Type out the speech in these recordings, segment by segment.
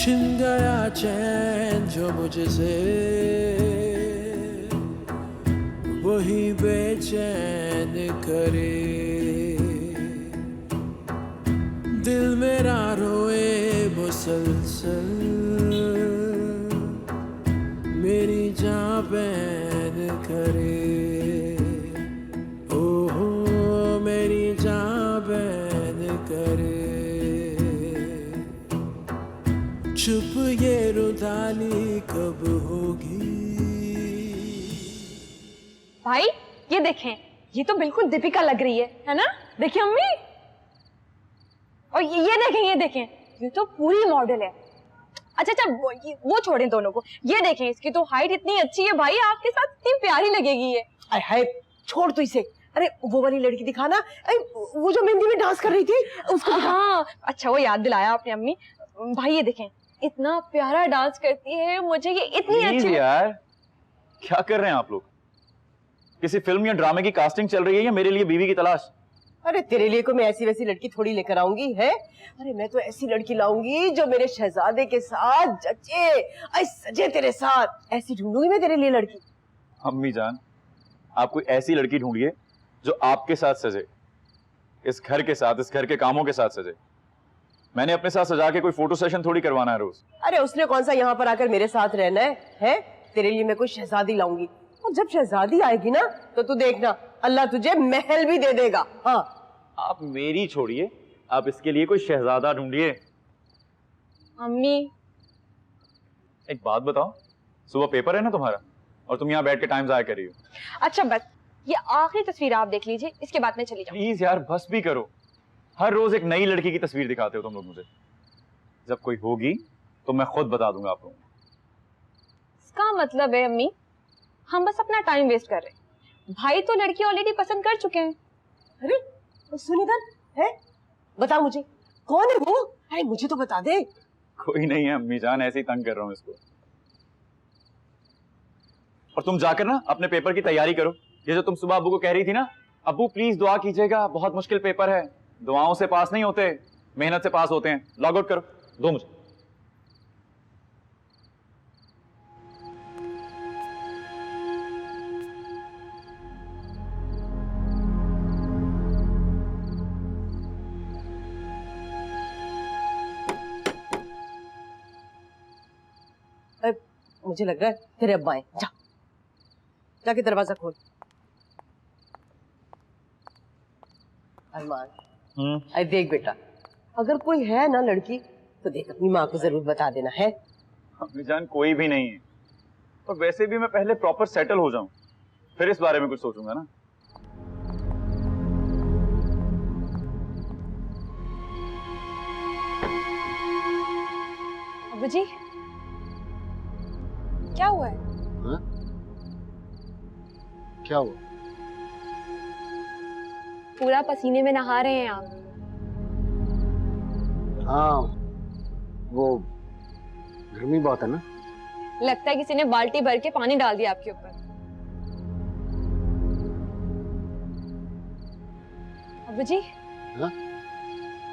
छिन गया चैन जो मुझसे, वही बेचैन करे। दिल मेरा रोए मुसलसल, मेरी जान बैन करे। ओहो मेरी जान बैन करे। चुप ये रुदाली कब होगी। भाई ये देखें, ये तो बिल्कुल दीपिका लग रही है ना? देखिए अम्मी, और ये देखें, ये देखें, ये तो पूरी मॉडल है। अच्छा अच्छा, वो छोड़ें दोनों को। ये देखें, इसकी तो हाइट इतनी अच्छी है भाई, आपके साथ इतनी प्यारी लगेगी ये। हाय छोड़ तू इसे। अरे वो वाली लड़की दिखाना, वो जो मेहंदी में डांस कर रही थी उसको। हाँ अच्छा, वो याद दिलाया आपने अम्मी। भाई ये देखें, इतना प्यारा डांस करती है, मुझे ये इतनी अच्छी। यार क्या कर रहे हैं आप लोग? किसी फिल्म या ड्रामे की कास्टिंग चल रही है या मेरे लिए बीवी की तलाश? अरे तेरे लिए को मैं ऐसी वैसी लड़की थोड़ी लेकर आऊंगी है। अरे मैं तो ऐसी लड़की लाऊंगी जो मेरे शहजादे के साथ जचे, सजे तेरे साथ। ऐसी ढूंढूंगी मैं तेरे लिए लड़की। अम्मी जान, आप कोई ऐसी लड़की ढूंढिए जो आपके साथ सजे, इस घर के साथ, इस घर के कामों के साथ सजे। मैंने अपने साथ सजा के कोई फोटो सेशन थोड़ी करवाना है रोज। अरे उसने कौन सा यहाँ पर आकर मेरे साथ रहना है? तेरे लिए मैं कोई शहजादी लाऊंगी, और जब शहजादी आएगी ना तो तू देखना, अल्लाह तुझे महल भी दे देगा। हाँ आप मेरी छोड़िए, आप इसके लिए कोई शहजादा ढूंढिए। अम्मी एक बात बताओ, सुबह पेपर है ना तुम्हारा, और तुम यहाँ बैठ के टाइम जाया कर रही हो। अच्छा बस, ये आखिरी तस्वीर आप देख लीजिए, इसके बाद मैं चली जाऊँ। प्लीज यार बस भी करो, हर रोज एक नई लड़की की तस्वीर दिखाते हो तुम लोग मुझे। जब कोई होगी तो मैं खुद बता दूंगा आप लोगों को। इसका मतलब है अम्मी, हम बस अपना टाइम वेस्ट कर रहे हैं। भाई तो लड़की ऑलरेडी पसंद कर चुके हैं। अरे सुन इधर, है बता मुझे कौन है वो? अरे मुझे तो बता दे। कोई नहीं है अम्मी जान, ऐसे ही तंग कर रहा हूँ इसको। और तुम जाकर ना अपने पेपर की तैयारी करो। ये जो तुम सुबह अब्बू को कह रही थी ना, अब्बू प्लीज दुआ कीजिएगा, बहुत मुश्किल पेपर है, दुआओं से पास नहीं होते, मेहनत से पास होते हैं। लॉग आउट करो, दो मुझे। मुझे लग रहा है तेरे अब्बा आए। जा जाके दरवाजा खोल। अरमान, अरे देख बेटा, अगर कोई है ना लड़की तो देख अपनी माँ को जरूर बता देना है। अम्मी जान कोई भी नहीं है, और वैसे भी मैं पहले प्रॉपर सेटल हो जाऊं, फिर इस बारे में कुछ सोचूंगा ना। अब्बू जी क्या हुआ है? हा? क्या हुआ? पूरा पसीने में नहा रहे हैं आप। हाँ वो गर्मी बहुत है ना। लगता है किसी ने बाल्टी भर के पानी डाल दिया आपके ऊपर। अब्बू जी। हा?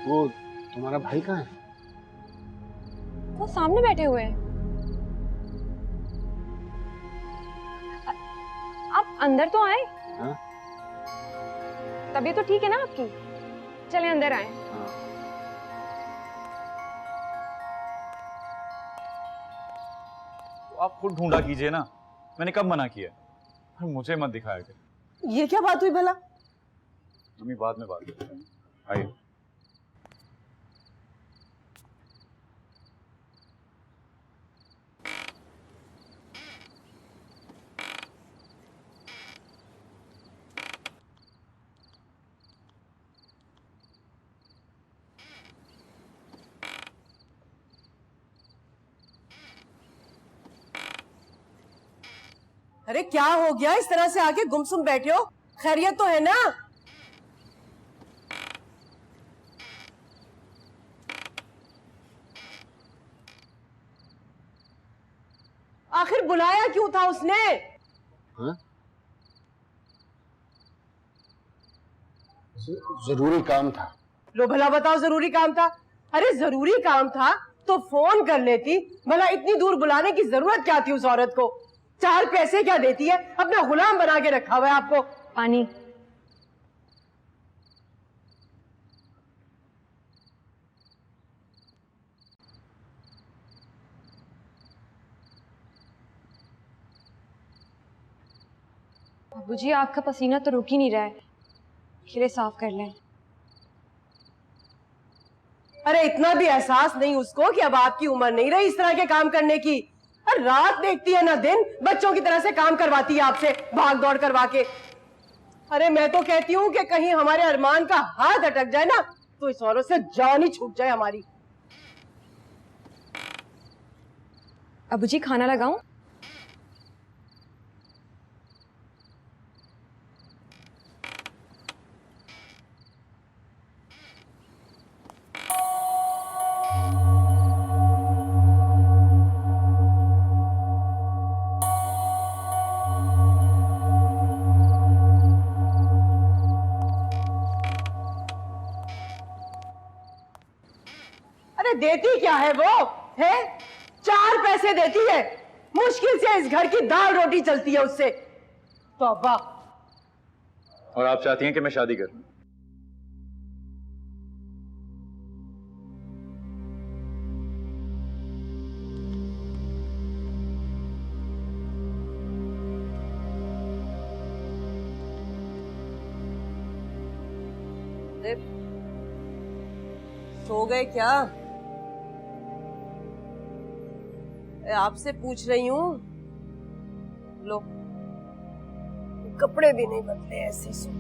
वो तुम्हारा भाई कहाँ है? वो सामने बैठे हुए हैं। आप अंदर तो आए। हाँ? तबीयत तो ठीक है ना आपकी? चले अंदर आए। हाँ। तो आप खुद ढूंढा कीजिए ना, मैंने कब मना किया? मुझे मत दिखाया कर। ये क्या बात हुई भला? अम्मी बाद में बात करते हैं, आइए। अरे क्या हो गया, इस तरह से आके गुमसुम बैठे हो? खैरियत तो है ना? आखिर बुलाया क्यों था उसने? हाँ? जरूरी काम था। लो भला बताओ, जरूरी काम था? अरे जरूरी काम था तो फोन कर लेती। भला इतनी दूर बुलाने की जरूरत क्या थी उस औरत को? 4 पैसे क्या देती है? अपना गुलाम बना के रखा हुआ है आपको। पानी। बाबूजी आपका पसीना तो रुक ही नहीं रहा है, खीरे साफ कर लें। अरे इतना भी एहसास नहीं उसको कि अब आपकी उम्र नहीं रही इस तरह के काम करने की। और रात देखती है ना दिन, बच्चों की तरह से काम करवाती है आपसे, भाग दौड़ करवा के। अरे मैं तो कहती हूँ कि कहीं हमारे अरमान का हाथ अटक जाए ना तो इस औरत से जान ही छूट जाए हमारी। बाबूजी खाना लगाऊं? अरे देती क्या है वो है? 4 पैसे देती है, मुश्किल से इस घर की दाल रोटी चलती है उससे। तौबा। और आप चाहती हैं कि मैं शादी करूं? सो गए क्या? आपसे पूछ रही हूँ। लो, कपड़े भी नहीं बदले, ऐसे सो।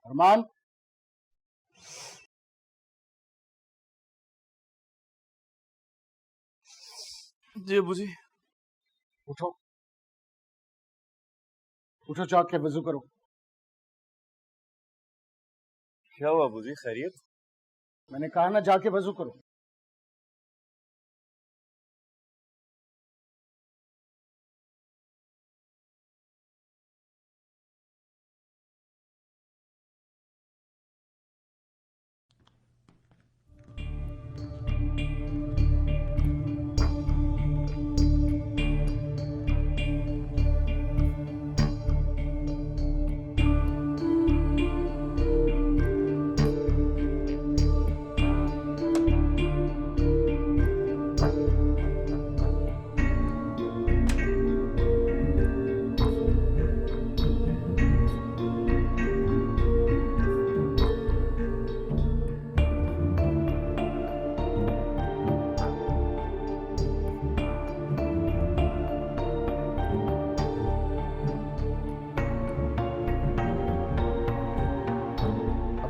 अरमान, जी अबू जी। उठो उठो, जाग के वजू करो। क्या हुआ अबू जी, खैरियत? मैंने कहा ना, जाके वजू करो।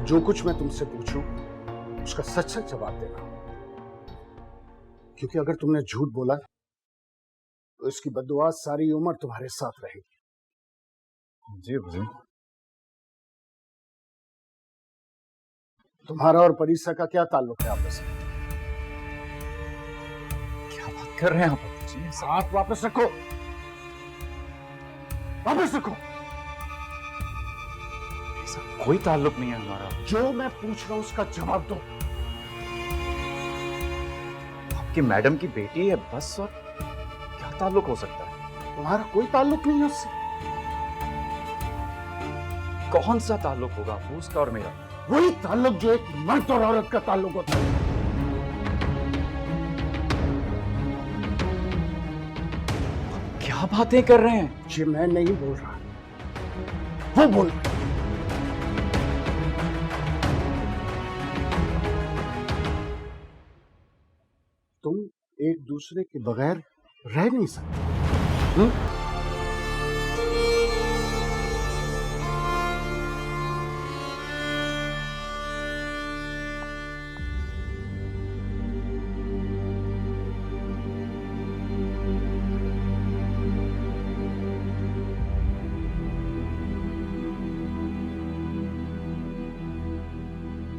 जो कुछ मैं तुमसे पूछूं उसका सच सच जवाब देना, क्योंकि अगर तुमने झूठ बोला तो इसकी बद्दुआ सारी उम्र तुम्हारे साथ रहेगी। जी अबू जी। तुम्हारा और परीसा का क्या ताल्लुक है आपस में? क्या बात कर रहे हैं आप अबू जी? हाथ वापस रखो, वापस रखो। ऐसा कोई ताल्लुक नहीं है हमारा। जो मैं पूछ रहा हूं उसका जवाब दो। आपकी मैडम की बेटी है बस, और क्या ताल्लुक हो सकता है? तुम्हारा कोई ताल्लुक नहीं है उससे। कौन सा ताल्लुक होगा अबू उसका और मेरा? वही ताल्लुक जो एक मर्द और औरत का ताल्लुक होता है। क्या बातें कर रहे हैं? ये मैं नहीं बोल रहा, वो बोल रहा है। एक दूसरे के बगैर रह नहीं सकते।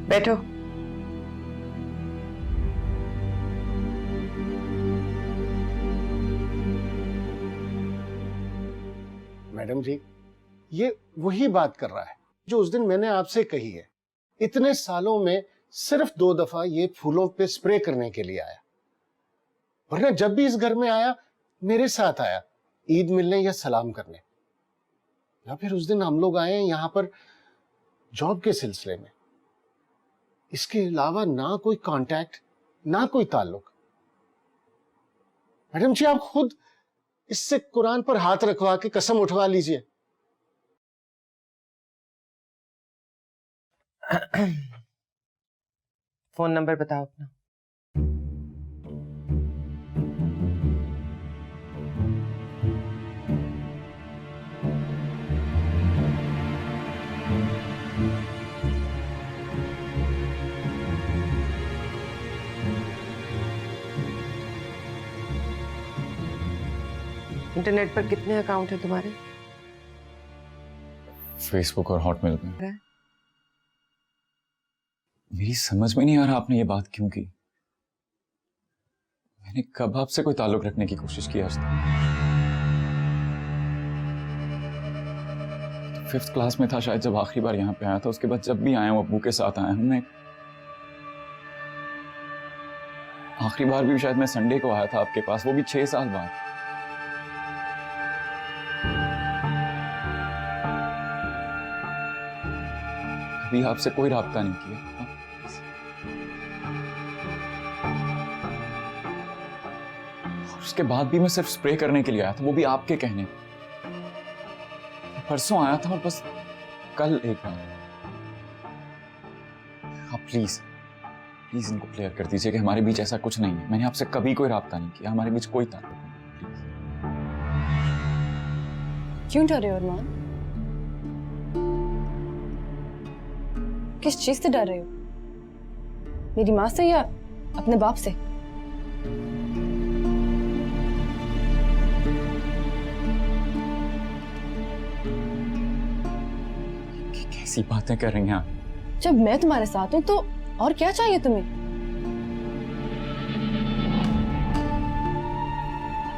बैठो। मैडम जी, ये वही बात कर रहा है जो उस दिन मैंने आपसे कही है। इतने सालों में सिर्फ 2 दफा ये फूलों पे स्प्रे करने के लिए आया, वरना जब भी इस घर में आया मेरे साथ आया, ईद मिलने या सलाम करने, या फिर उस दिन हम लोग आए हैं यहां पर जॉब के सिलसिले में। इसके अलावा ना कोई कांटेक्ट, ना कोई ताल्लुक। मैडम जी, आप खुद इससे कुरान पर हाथ रखवा के कसम उठवा लीजिए। फोन नंबर बताओ अपना। इंटरनेट पर कितने अकाउंट है तुम्हारे? फेसबुक और हॉटमेल पे। मेरी समझ में नहीं आ रहा आपने ये बात क्यों की। मैंने कब आपसे कोई ताल्लुक रखने की कोशिश की आज तक? 5th क्लास में था शायद जब आखिरी बार यहाँ पे आया था। उसके बाद जब भी आया हूँ अब्बू के साथ आया हूँ। मैं आखिरी बार भी शायद मैं संडे को आया था आपके पास, वो भी 6 साल बाद। कभी आपसे कोई राब्ता नहीं किया। उसके बाद भी मैं सिर्फ स्प्रे करने के लिए आया था, वो भी आपके कहने। परसों आया था और बस कल एक बार। आप प्लीज प्लीज इनको क्लियर कर दीजिए कि हमारे बीच ऐसा कुछ नहीं है। मैंने आपसे कभी कोई राब्ता नहीं किया, हमारे बीच कोई ताल्लुक नहीं। प्लीज। क्यों डर रहे हो अरमान? किस चीज से डर रहे हो? मेरी माँ से या अपने बाप से? कैसी बातें कर रही हैं आप? जब मैं तुम्हारे साथ हूं तो और क्या चाहिए तुम्हें?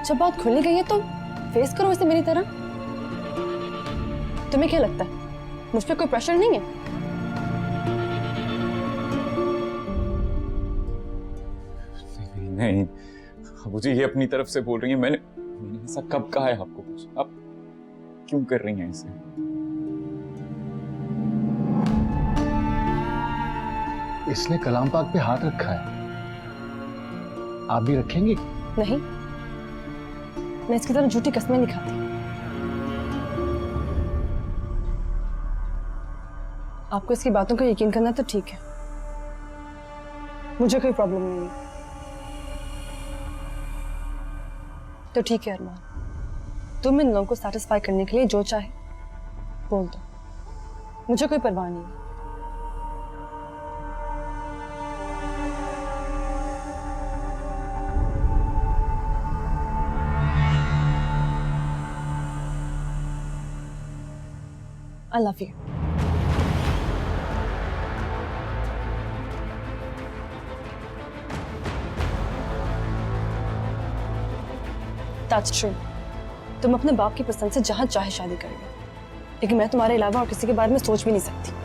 जब बात खुली गई है तो फेस करो इसे मेरी तरह। तुम्हें क्या लगता है मुझ पे कोई प्रेशर नहीं है? नहीं अबू जी, ये अपनी तरफ से बोल रही हैं। मैंने ऐसा कब कहा है आपको कुछ? आप क्यों कर रही हैं इसे? इसने कलाम पाक पे हाथ रखा है, आप भी रखेंगी? नहीं, मैं इसकी तरह झूठी कस्में नहीं खाती। आपको इसकी बातों का यकीन करना तो ठीक है, मुझे कोई प्रॉब्लम नहीं है। तो ठीक है अरमान, तुम इन लोगों को सैटिस्फाई करने के लिए जो चाहे बोल दो, मुझे कोई परवाह नहीं है। I love you. That's true. तुम अपने बाप की पसंद से जहां चाहे शादी करोगे, लेकिन मैं तुम्हारे अलावा और किसी के बारे में सोच भी नहीं सकती।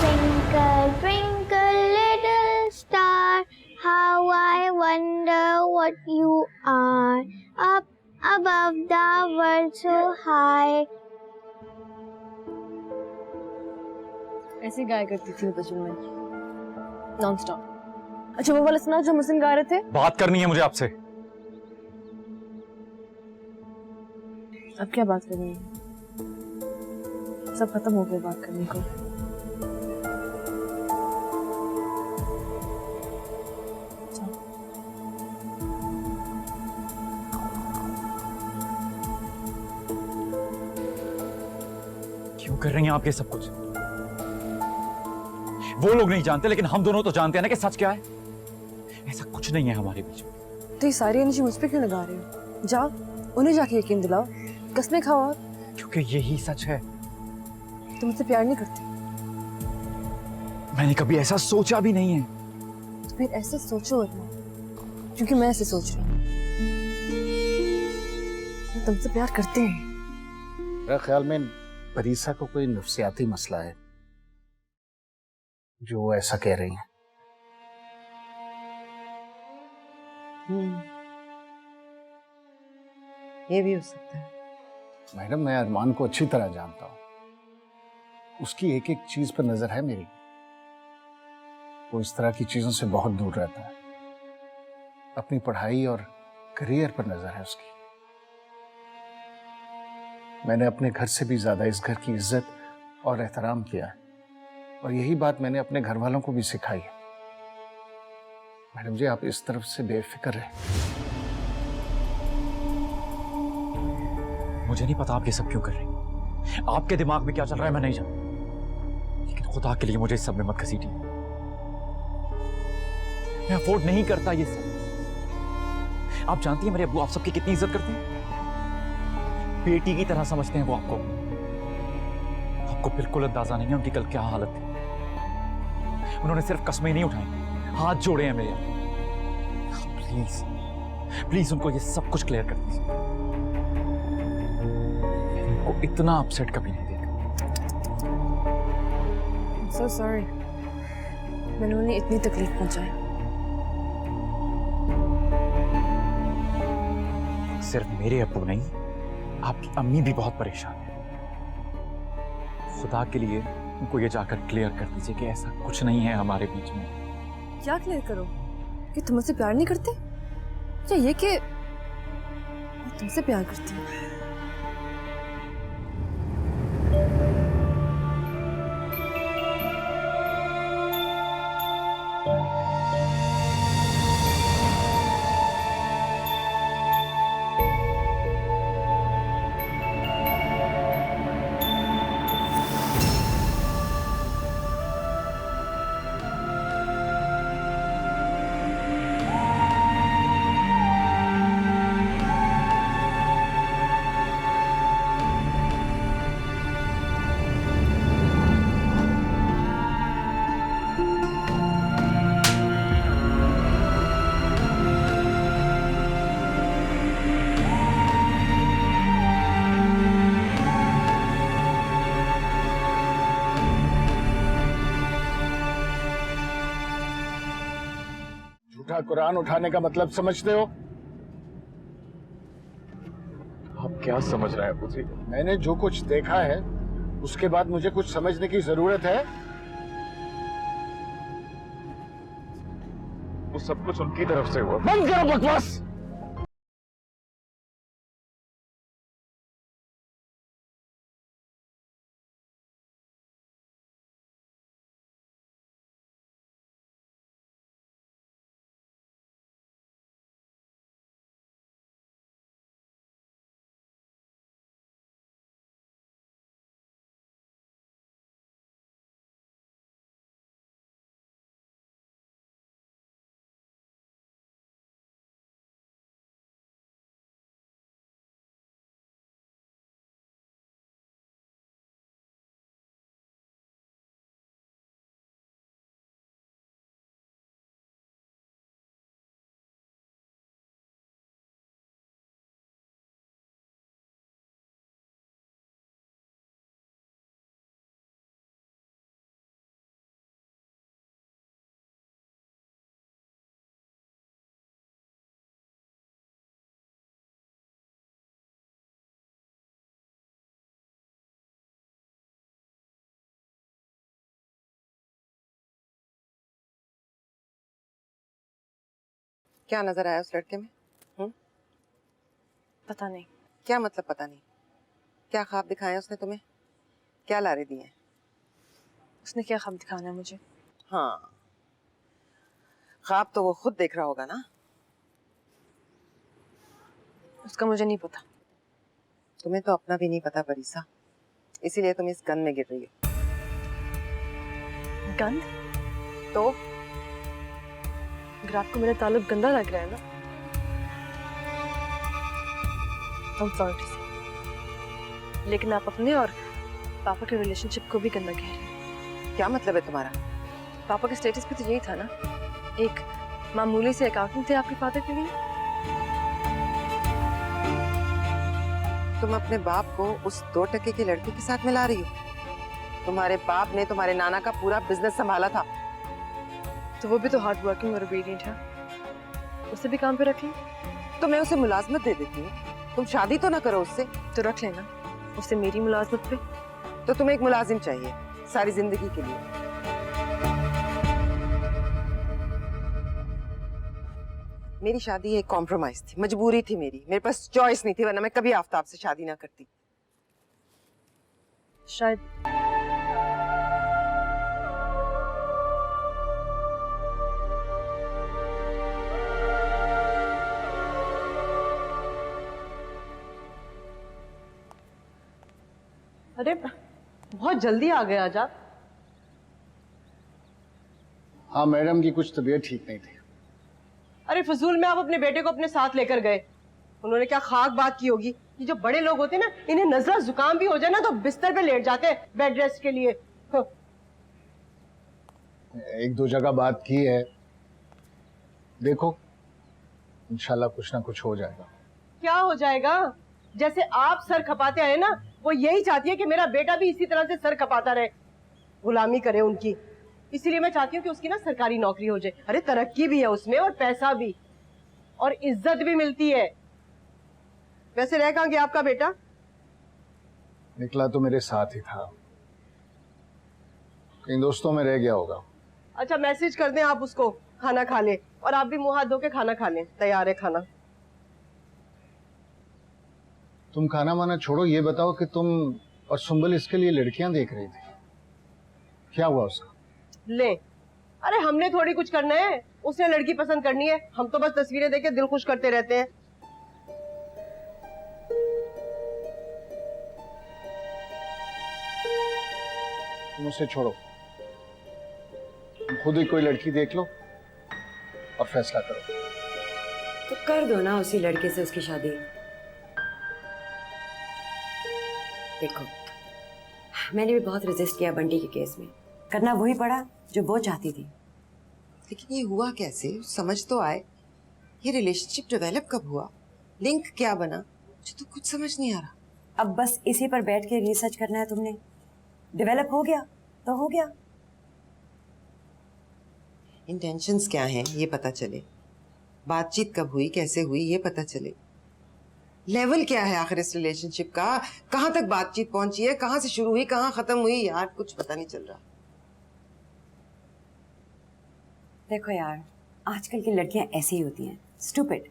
Twinkle, twinkle, little star, how I wonder what you are. Up above the world so high. ऐसे गाया करती थी बचपन में, नॉन स्टॉप। अच्छा वो वाला सुना जो मुस्लिम गा रहे थे? बात करनी है मुझे आपसे। अब क्या बात करनी है? सब खत्म हो गया बात करने को। क्यों कर रही हैं आप ये सब कुछ? वो लोग नहीं जानते, लेकिन हम दोनों तो जानते हैं ना कि सच क्या है। ऐसा कुछ नहीं है हमारे बीच में। तो ये सारी एनर्जी मुझ पे क्यों लगा रहे हो? जाओ उन्हें जाके यकीन दिलाओ, कसमें खाओ। और क्योंकि यही सच है। तुम मुझसे प्यार नहीं करते? मैंने कभी ऐसा सोचा भी नहीं है। तो फिर ऐसे सोचो ना, क्योंकि मैं ऐसे सोच रही हूँ। मैं तुमसे प्यार करती हूँ। मेरे ख्याल में परीसा को कोई नफ्सियाती मसला है जो वो ऐसा कह रही है। ये भी हो सकता है। मैडम, मैं अरमान को अच्छी तरह जानता हूं। उसकी एक एक चीज पर नजर है मेरी। वो इस तरह की चीजों से बहुत दूर रहता है। अपनी पढ़ाई और करियर पर नजर है उसकी। मैंने अपने घर से भी ज्यादा इस घर की इज्जत और एहतराम किया है, और यही बात मैंने अपने घर वालों को भी सिखाई है। मैडम जी, आप इस तरफ से बेफिक्र रहे। मुझे नहीं पता आप ये सब क्यों कर रही हैं। आपके दिमाग में क्या चल रहा है मैं नहीं जानता, लेकिन खुदा के लिए मुझे इस सब में मत घसीटिए। मैं अफोर्ड नहीं करता ये सब। आप जानती हैं मेरे अब्बू आप सबकी कितनी इज्जत करते हैं। बेटी की तरह समझते हैं वो आपको। आपको बिल्कुल अंदाजा नहीं है उनकी कल क्या हालत थी। उन्होंने सिर्फ कस्में नहीं उठाई, हाथ जोड़े हैं मेरे। प्लीज प्लीज उनको ये सब कुछ क्लियर कर दीजिए। उनको इतना अपसेट कभी नहीं देखा। So sorry, मैंने उन्हें इतनी तकलीफ पहुंचाई। सिर्फ मेरे अब्बू नहीं, आपकी अम्मी भी बहुत परेशान है। खुदा के लिए उनको ये जाकर क्लियर कर दीजिए कि ऐसा कुछ नहीं है हमारे बीच में। क्या क्लियर करो? कि तुम मुझसे प्यार नहीं करते, या ये कि मैं तुमसे प्यार करती हूँ? झूठा कुरान उठाने का मतलब समझते हो? आप क्या समझ रहे हैं अब्बू जी? मैंने जो कुछ देखा है उसके बाद मुझे कुछ समझने की जरूरत है। वो सब कुछ उनकी तरफ से हुआ। बंद करो बकवास। क्या नजर आया उस लड़के में? पता नहीं। क्या मतलब पता नहीं? क्या ख्वाब दिखाया उसने तुम्हें? क्या लारे दिए? उसने क्या ख्वाब दिखाना है मुझे? हाँ, ख्वाब तो वो खुद देख रहा होगा ना। उसका मुझे नहीं पता। तुम्हें तो अपना भी नहीं पता परिसा, इसीलिए तुम इस गंद में गिर रही हो। गंद? तो अगर आपको मेरा ताल्लुक गंदा लग रहा है ना, I'm sorry to say, लेकिन आप अपने और पापा के रिलेशनशिप को भी गंदा कह रहे हैं। क्या मतलब है तुम्हारा? पापा के स्टेटस पे तो यही था ना, एक मामूली से अकाउंटेंट थे आपके फादर के लिए। तुम अपने बाप को उस 2 टके की लड़की के साथ मिला रही हो? तुम्हारे बाप ने तुम्हारे नाना का पूरा बिजनेस संभाला था। तो वो भी तो हार्ड वर्किंग और ओबीडिएंट है, उसे भी काम पे रख ली। तो मैं उसे मुलाजमत दे देती हूँ, तुम शादी तो ना करो उससे। तो रख लेना उसे मेरी मुलाजमत पे। तो तुम्हें एक मुलाजिम चाहिए सारी जिंदगी के लिए। मेरी शादी एक कॉम्प्रोमाइज थी, मजबूरी थी मेरी, मेरे पास चॉइस नहीं थी, वरना मैं कभी आफ्ताब से शादी ना करती। शायद अरे बहुत जल्दी आ गए आज आप। हाँ मैडम की कुछ तबीयत ठीक नहीं थी। अरे फजूल में आप अपने बेटे को अपने साथ लेकर गए, उन्होंने क्या खाक बात की होगी। ये जो बड़े लोग होते हैं ना, इन्हें नजला जुकाम भी हो जाए ना तो बिस्तर पे लेट जाते हैं बेड रेस्ट के लिए। 1-2 जगह बात की है, देखो इंशाल्लाह कुछ ना कुछ हो जाएगा। क्या हो जाएगा? जैसे आप सर खपाते आए ना, वो यही चाहती है कि मेरा बेटा भी इसी तरह से सर खपाता रहे, गुलामी करे उनकी। इसीलिए मैं चाहती हूँ कि उसकी ना सरकारी नौकरी हो जाए। अरे तरक्की भी है उसमें और पैसा भी और इज्जत भी मिलती है। वैसे रह कहाँ गया आपका बेटा? निकला तो मेरे साथ ही था, कहीं दोस्तों में रह गया होगा। अच्छा मैसेज कर दें आप उसको, खाना खा ले, और आप भी मुंह हाथ धो के खाना खा लें, तैयार है खाना। तुम खाना वाना छोड़ो, ये बताओ कि तुम और सुंबल इसके लिए लड़कियां देख रही थी, क्या हुआ उसका? ले, अरे हमने थोड़ी कुछ करना है, उसने लड़की पसंद करनी है, हम तो बस तस्वीरें देख के दिल खुश करते रहते हैं। तुम उसे छोड़ो, तुम खुद ही कोई लड़की देख लो और फैसला करो। तो कर दो ना उसी लड़के से उसकी शादी। देखो, मैंने भी बहुत रेजिस्ट किया बंटी के केस में, करना वही पड़ा जो वो चाहती थी। लेकिन ये हुआ कैसे, समझ तो आए। ये रिलेशनशिप डेवलप कब हुआ, लिंक क्या बना, मुझे तो कुछ समझ नहीं आ रहा। अब बस इसी पर बैठ के रिसर्च करना है तुमने। डेवलप हो गया तो हो गया। इंटेंशंस क्या हैं ये पता चले, बातचीत कब हुई, कैसे हुई, ये पता चले। लेवल क्या है आखिर इस रिलेशनशिप का, कहाँ तक बातचीत पहुंची है, कहाँ से शुरू हुई कहाँ खत्म हुई, यार कुछ पता नहीं चल रहा। देखो यार, आजकल की लड़कियां ऐसी ही होती हैं, स्टूपिड।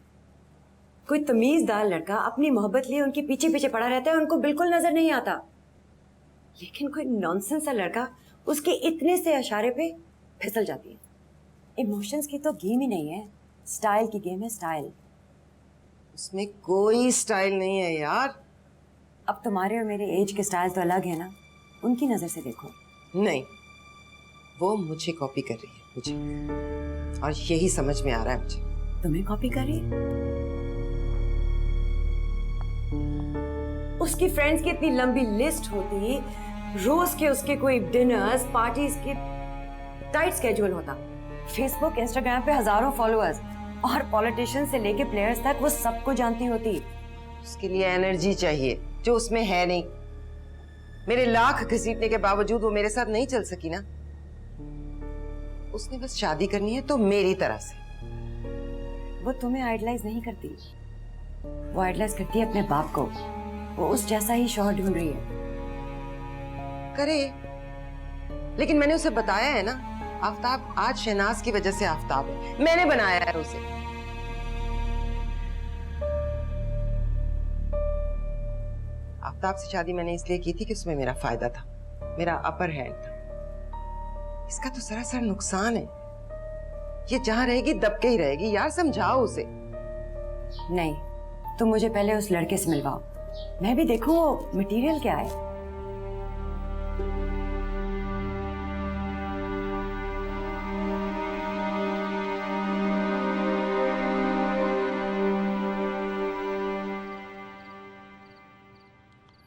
कोई तमीजदार लड़का अपनी मोहब्बत लिए उनके पीछे पीछे पड़ा रहता है, उनको बिल्कुल नजर नहीं आता। लेकिन कोई नॉनसेंस सा लड़का उसके इतने से इशारे पे फिसल जाती है। इमोशंस की तो गेम ही नहीं है, स्टाइल की गेम है, स्टाइल। उसमें कोई स्टाइल नहीं है यार। अब तुम्हारे और मेरे एज के स्टाइल तो अलग है ना, उनकी नजर से देखो। नहीं, वो मुझे कॉपी कर रही है, मुझे, और यही समझ में आ रहा है मुझे। तुम्हें कॉपी कर रही? उसकी फ्रेंड्स की इतनी लंबी लिस्ट होती, रोज के उसके कोई डिनर्स पार्टीज के टाइट स्केड्यूल होता, फेसबुक इंस्टाग्राम पे हजारों फॉलोअर्स, और पॉलिटिशियन से लेके प्लेयर्स तक वो सबको जानती होती। उसके लिए एनर्जी चाहिए जो उसमें है नहीं। मेरे लाख घसीटने के बावजूद वो मेरे साथ नहीं चल सकी ना। उसने बस शादी करनी है तो मेरी तरह से। वो तुम्हें आइडलाइज नहीं करती, वो आइडलाइज करती है अपने बाप को। वो उस जैसा ही शौहर ढूंढ रही है। करे, लेकिन मैंने उसे बताया है ना, आफ्ताब आज शहनाज की वजह से आफ्ताब है, मैंने बनाया है उसे। आफ्ताब से शादी मैंने इसलिए की थी कि उसमें मेरा फायदा था, मेरा अपर हैंड था। इसका तो सरासर नुकसान है। ये जहां रहेगी दबके ही रहेगी। यार समझाओ उसे। नहीं, तुम मुझे पहले उस लड़के से मिलवाओ, मैं भी देखूं वो मटेरियल क्या है।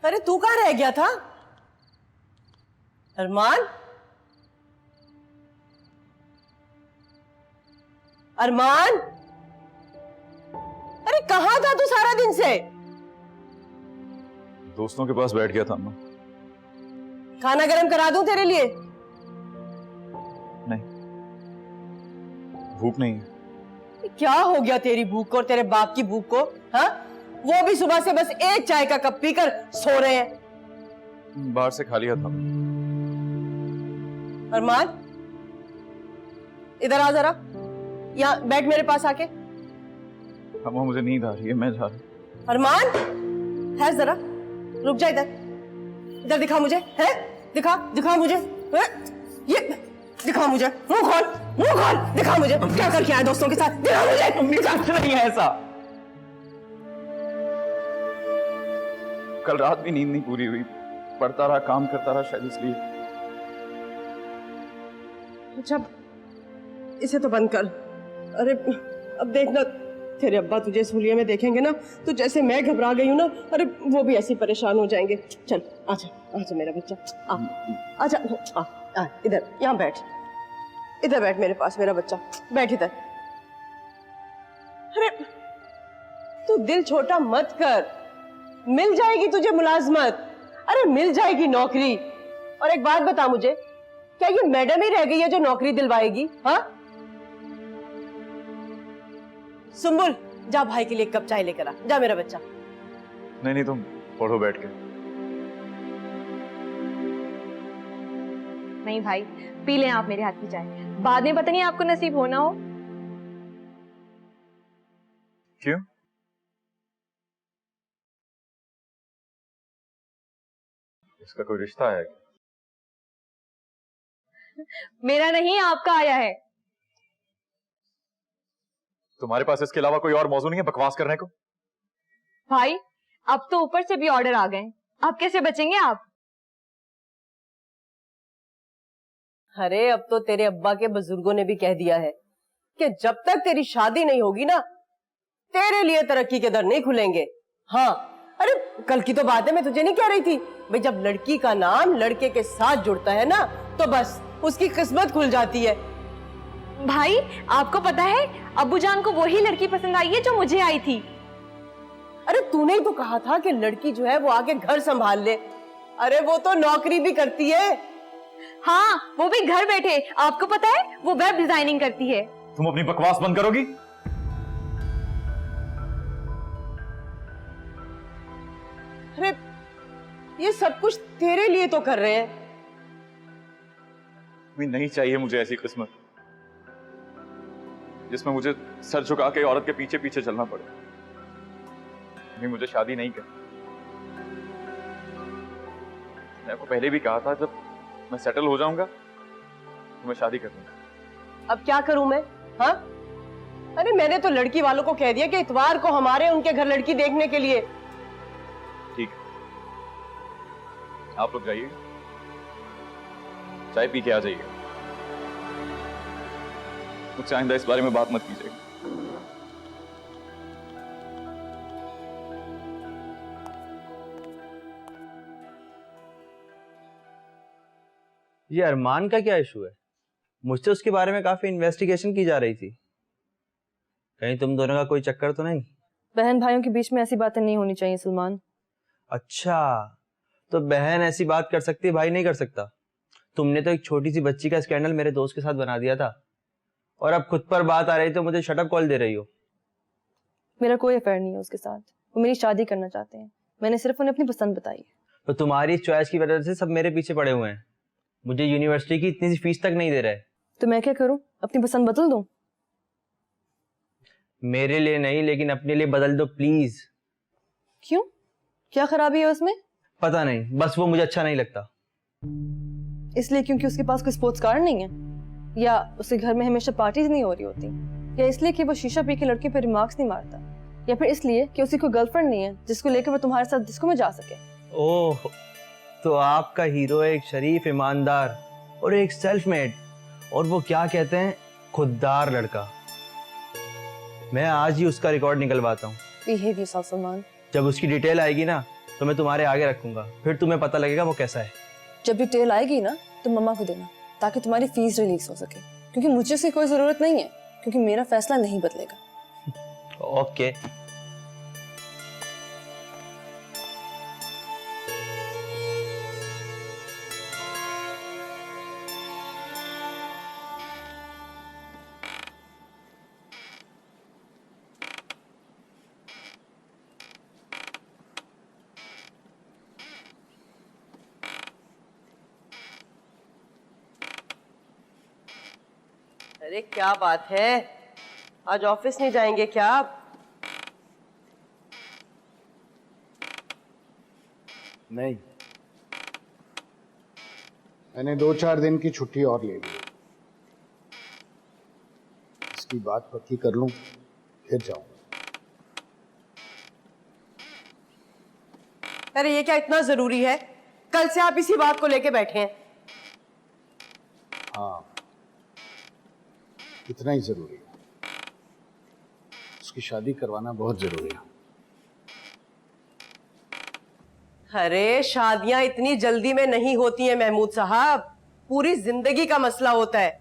अरे तू कहाँ रह गया था अरमान? अरमान, अरे कहाँ था तू सारा दिन से? दोस्तों के पास बैठ गया था अम्मा। खाना गरम करा दूं तेरे लिए? नहीं, भूख नहीं है। क्या हो गया तेरी भूख को और तेरे बाप की भूख को? हाँ, वो भी सुबह से बस एक चाय का कप पीकर सो रहे हैं। बाहर से खा लिया था। अरमान, इधर आ जरा, यहाँ बैठ मेरे पास आके। अम्मा मुझे नींद आ रही है, मैं जा रहा हूँ। अरमान, है जरा, रुक जा इधर। इधर दिखा मुझे, है? दिखा मुझे, है? ये दिखा मुझे, मुंह खोल, दिखा मुझे क्या करके आया दोस्तों के साथ, दिखा मुझे। नहीं है ऐसा। कल रात भी नींद नहीं पूरी हुई, पढ़ता रहा, काम करता रहा, शायद इसलिए। अच्छा, इसे तो बंद कर। अरे अब देखना, तेरे अब्बा तुझे इस हुलिये में देखेंगे ना तो जैसे मैं घबरा गई हूँ ना, अरे वो भी ऐसे परेशान हो जाएंगे। चल आजा मेरा बच्चा, आजा, इधर, यहाँ बैठ, इधर बैठ मेरे पास मेरा बच्चा, बैठ इधर। अरे तू दिल छोटा मत कर, मिल जाएगी तुझे मुलाजमत, अरे मिल जाएगी नौकरी। और एक बात बता मुझे, क्या ये मैडम ही रह गई है जो नौकरी दिलवाएगी? हाँ सुंबुल, जा भाई के लिए एक कप चाय लेकर आ, जा मेरा बच्चा। नहीं, तुम पढ़ो बैठ के। नहीं भाई, पी लें आप मेरे हाथ की चाय, बाद में पता नहीं आपको नसीब होना हो। क्यों? इसका कोई रिश्ता है? मेरा नहीं, आपका आया है। तुम्हारे पास इसके अलावा कोई और मौजू नहीं है बकवास करने को? भाई, अब तो ऊपर से भी ऑर्डर आ गए, अब कैसे बचेंगे आप? अरे अब तो तेरे अब्बा के बुजुर्गों ने भी कह दिया है कि जब तक तेरी शादी नहीं होगी ना, तेरे लिए तरक्की के दर नहीं खुलेंगे। हाँ, अरे कल की तो बात है, मैं तुझे नहीं कह रही थी भाई, जब लड़की का नाम लड़के के साथ जुड़ता है ना तो बस उसकी किस्मत खुल जाती है। भाई, आपको पता है अब्बू जान को वही लड़की पसंद आई है जो मुझे आई थी। अरे तूने ही तो कहा था कि लड़की जो है वो आके घर संभाल ले। अरे वो तो नौकरी भी करती है। हाँ, वो भी घर बैठे, आपको पता है वो वेब डिजाइनिंग करती है। तुम अपनी बकवास बंद करोगी? अरे ये सब कुछ तेरे लिए तो कर रहे हैं। नहीं चाहिए मुझे ऐसी किस्मत जिसमें मुझे सर झुका के औरत के पीछे पीछे चलना पड़े। नहीं, मुझे शादी नहीं करनी। मैं आपको पहले भी कहा था, जब मैं सेटल हो जाऊंगा तो मैं शादी कर लूंगा। अब क्या करूं मैं? हाँ, अरे मैंने तो लड़की वालों को कह दिया कि इतवार को हमारे उनके घर लड़की देखने के लिए। ठीक है, आप लोग जाइए, चाय पी के आ जाइए। मुझसे आइंदा इस बारे में बात मत कीजिएगा। ये अरमान का क्या इशू है? मुझसे उसके बारे में काफी इन्वेस्टिगेशन की जा रही थी। कहीं तुम दोनों का कोई चक्कर तो नहीं? बहन भाइयों के बीच में ऐसी बातें नहीं होनी चाहिए सलमान। अच्छा, तो बहन ऐसी बात कर सकती है, भाई नहीं कर सकता? तुमने तो एक छोटी सी बच्ची का स्कैंडल मेरे दोस्त के साथ बना दिया था, और अब खुद पर बात आ रही तो मुझे शटअप कॉल दे रही हो। मेरा कोई अफेयर नहीं है उसके साथ, वो मेरी शादी करना चाहते हैं, मैंने सिर्फ उन्हें अपनी पसंद बताई है। तो तुम्हारी इस चॉइस की वजह से सब मेरे पीछे पड़े हुए हैं, मुझे यूनिवर्सिटी की इतनी सी फीस तक नहीं दे रहे। तो मैं क्या करूं, अपनी पसंद बदल दूं? मेरे लिए नहीं, लेकिन अपने लिए बदल दो प्लीज। क्यों, क्या खराबी है उसमें? पता नहीं, बस वो मुझे अच्छा नहीं लगता। इसलिए क्योंकि उसके पास कोई स्पोर्ट्स कार नहीं है, या उसके घर में हमेशा पार्टीज नहीं हो रही होती, या इसलिए कि वो शीशा पी के लड़के पे रिमार्क्स नहीं मारता, या फिर इसलिए कि उसकी कोई गर्लफ्रेंड नहीं है जिसको लेकर वो तुम्हारे साथ डिस्को में जा सके। ओह, तो आपका हीरो एक शरीफ, ईमानदार और एक सेल्फ मेड, और वो क्या कहते हैं, खुददार लड़का। मैं आज ही उसका रिकॉर्ड निकलवाता हूँ। Behave yourself Salman. जब उसकी डिटेल आएगी ना तो मैं तुम्हारे आगे रखूंगा, फिर तुम्हें पता लगेगा वो कैसा है। जब डिटेल आएगी ना तो मम्मा को देना, ताकि तुम्हारी फीस रिलीज हो सके, क्योंकि मुझे उसकी कोई जरूरत नहीं है, क्योंकि मेरा फैसला नहीं बदलेगा। ओके। अरे क्या बात है, आज ऑफिस नहीं जाएंगे क्या आप? नहीं, मैंने 2-4 दिन की छुट्टी और ले ली। इसकी बात पक्की कर लूं फिर जाऊंगा। अरे ये क्या इतना जरूरी है? कल से आप इसी बात को लेके बैठे हैं। हाँ, इतना ही जरूरी है। उसकी शादी करवाना बहुत जरूरी है। अरे शादियां इतनी जल्दी में नहीं होती हैं महमूद साहब, पूरी जिंदगी का मसला होता है।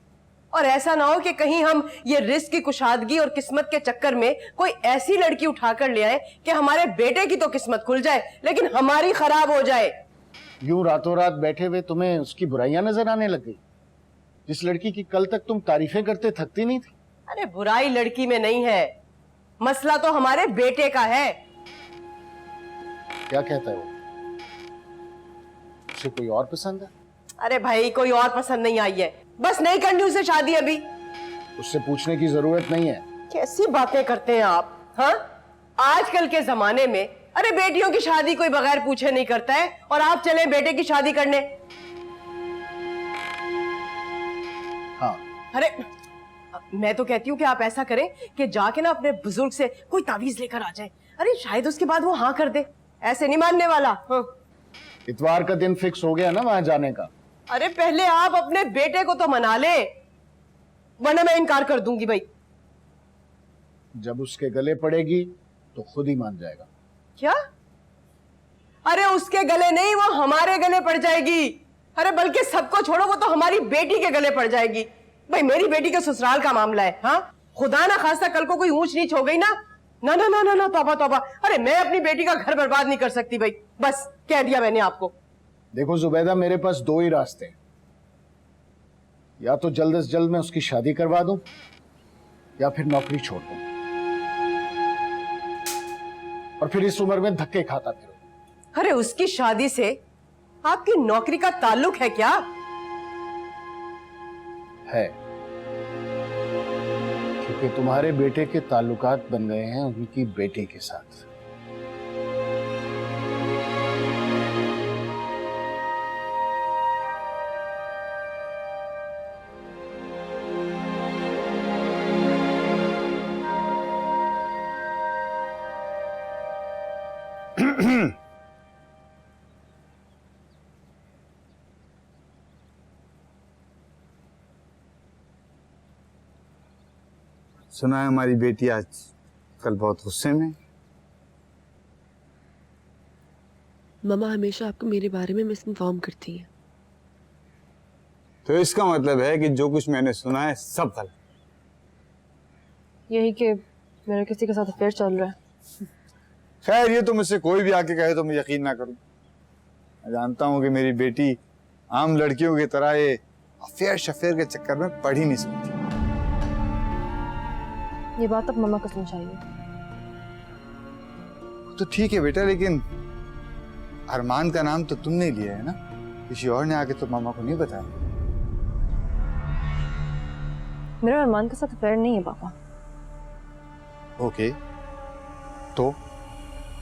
और ऐसा ना हो कि कहीं हम ये रिस्क की कुशादगी और किस्मत के चक्कर में कोई ऐसी लड़की उठाकर ले आए कि हमारे बेटे की तो किस्मत खुल जाए लेकिन हमारी खराब हो जाए। यूं रातों रात बैठे हुए तुम्हें उसकी बुराइयां नजर आने लग गई, जिस लड़की की कल तक तुम तारीफें करते थकती नहीं थी। अरे बुराई लड़की में नहीं है, मसला तो हमारे बेटे का है। क्या कहता है वो? उसे कोई और पसंद है? अरे भाई कोई और पसंद नहीं आई है, बस नहीं करनी उसे शादी अभी। उससे पूछने की जरूरत नहीं है। कैसी बातें करते हैं आप? हाँ, आजकल के जमाने में अरे बेटियों की शादी कोई बगैर पूछे नहीं करता है, और आप चले बेटे की शादी करने। हाँ, अरे मैं तो कहती हूँ कि आप ऐसा करें कि जाके ना अपने बुजुर्ग से कोई तावीज लेकर आ जाए। अरे शायद उसके बाद वो हाँ कर दे, ऐसे नहीं मानने वाला। हाँ। इतवार का दिन फिक्स हो गया ना वहां जाने का। अरे पहले आप अपने बेटे को तो मना ले, वरना मैं इनकार कर दूंगी भाई। जब उसके गले पड़ेगी तो खुद ही मान जाएगा। क्या? अरे उसके गले नहीं, वो हमारे गले पड़ जाएगी। अरे बल्कि सबको छोड़ो, वो तो हमारी बेटी के गले पड़ जाएगी। भाई मेरी बेटी के ससुराल का मामला है। हाँ, खुदा ना खास्ता कल को कोई ऊंच नीच हो गई ना, ना ना ना ना ना, तौबा तौबा। अरे मैं अपनी बेटी का घर बर्बाद नहीं कर सकती भाई, बस कह दिया मैंने आपको। देखो जुबैदा, मेरे पास 2 ही रास्ते हैं, या तो जल्द से जल्द मैं उसकी शादी करवा दूं या फिर नौकरी छोड़ दूं, और फिर इस उम्र में धक्के खाता फिरूं। अरे उसकी शादी से आपकी नौकरी का ताल्लुक है क्या? है, क्योंकि तुम्हारे बेटे के ताल्लुकात बन गए हैं उनकी बेटी के साथ। सुना है हमारी बेटी आज कल बहुत गुस्से में। मम्मा हमेशा आपको मेरे बारे में मिस इन्फॉर्म करती हैं। तो इसका मतलब है कि जो कुछ मैंने सुना है सब गलत। यही कि मेरा किसी के साथ अफेयर चल रहा है। खैर, ये तो मुझसे कोई भी आके कहे तो मैं यकीन ना करूं। मैं जानता हूं कि मेरी बेटी आम लड़कियों की तरह ये अफेयर शफेयर के चक्कर में पढ़ ही नहीं सकती। ये बात अब मम्मा को समझाइए। तो ठीक है बेटा, लेकिन अरमान का नाम तो तुमने लिया है ना, किसी और ने आके तो मामा को नहीं बताया। मेरा अरमान के साथ अफेयर नहीं है पापा। ओके, तो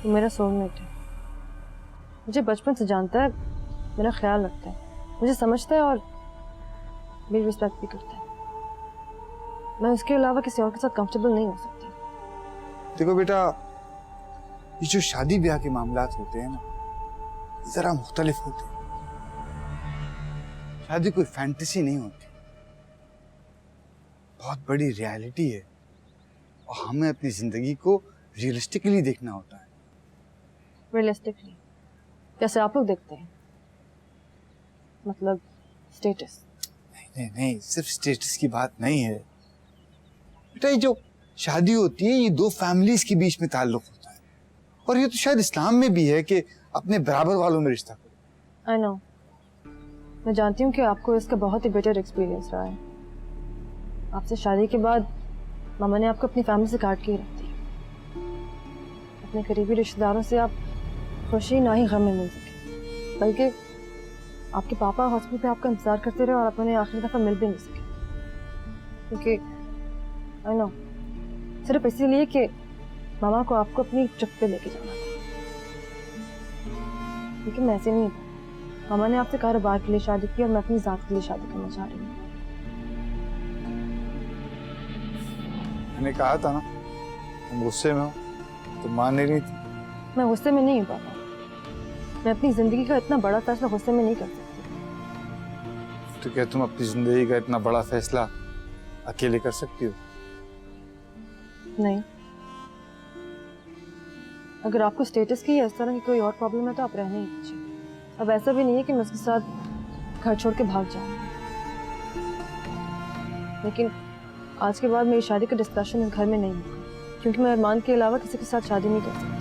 वो मेरा सोलमेट है। मुझे बचपन से जानता है, मेरा ख्याल रखता है, मुझे समझता है और मेरी रिस्पेक्ट भी करता है। मैं उसके अलावा किसी और के साथ कंफर्टेबल नहीं हो सकती। देखो बेटा, ये जो शादी ब्याह के मामलात होते हैं ना, जरा मुख्तलिफ होते हैं। शादी कोई फैंटेसी नहीं होती, बहुत बड़ी रियलिटी है और हमें अपनी जिंदगी को रियलिस्टिकली देखना होता है। रियलिस्टिकली जैसे आप लोग देखते हैं, मतलब स्टेटस। नहीं नहीं, सिर्फ स्टेटस की बात नहीं है बेटा। ये जो शादी होती है, ये दो फैमिलीज के बीच में ताल्लुक होता है, और ये तो शायद इस्लाम में भी है कि अपने बराबर वालों में रिश्ता करो। आई नो, मैं जानती हूँ कि आपको इसका बहुत ही बेटर एक्सपीरियंस रहा है। आपसे शादी के बाद मामा ने आपको अपनी फैमिली से काट के ही रख दी। अपने करीबी रिश्तेदारों से आप खुशी ना ही गम में मिल सके, बल्कि आपके पापा हॉस्पिटल पे आपका इंतजार करते रहे और अपने आखिरी दफा मिल भी नहीं सके, क्योंकि आई नो, सिर्फ इसीलिए कि मामा को आपको अपनी ट्रिप पे लेके जाना था। लेकिन मैं ऐसे नहीं था। मामा ने आपसे कारोबार के लिए शादी की और मैं अपनी जात के लिए शादी करना चाह रही हूँ। मैंने कहा था ना, तुम गुस्से में हो, तुम मान नहीं रही थी। मैं गुस्से में नहीं हूँ पापा। मैं अपनी जिंदगी का इतना बड़ा फैसला गुस्से में नहीं कर सकती। तो क्या तुम अपनी जिंदगी का इतना बड़ा फैसला अकेले कर सकती हो? नहीं। अगर आपको स्टेटस की या इस तरह की कोई और प्रॉब्लम है तो आप रहने ही दीजिए। अब ऐसा भी नहीं है कि मैं उसके साथ घर छोड़ के भाग जाऊँ, लेकिन आज के बाद मेरी शादी का डिस्कशन इस घर में नहीं होगा, क्योंकि मैं अरमान के अलावा किसी के साथ शादी नहीं कर सकती।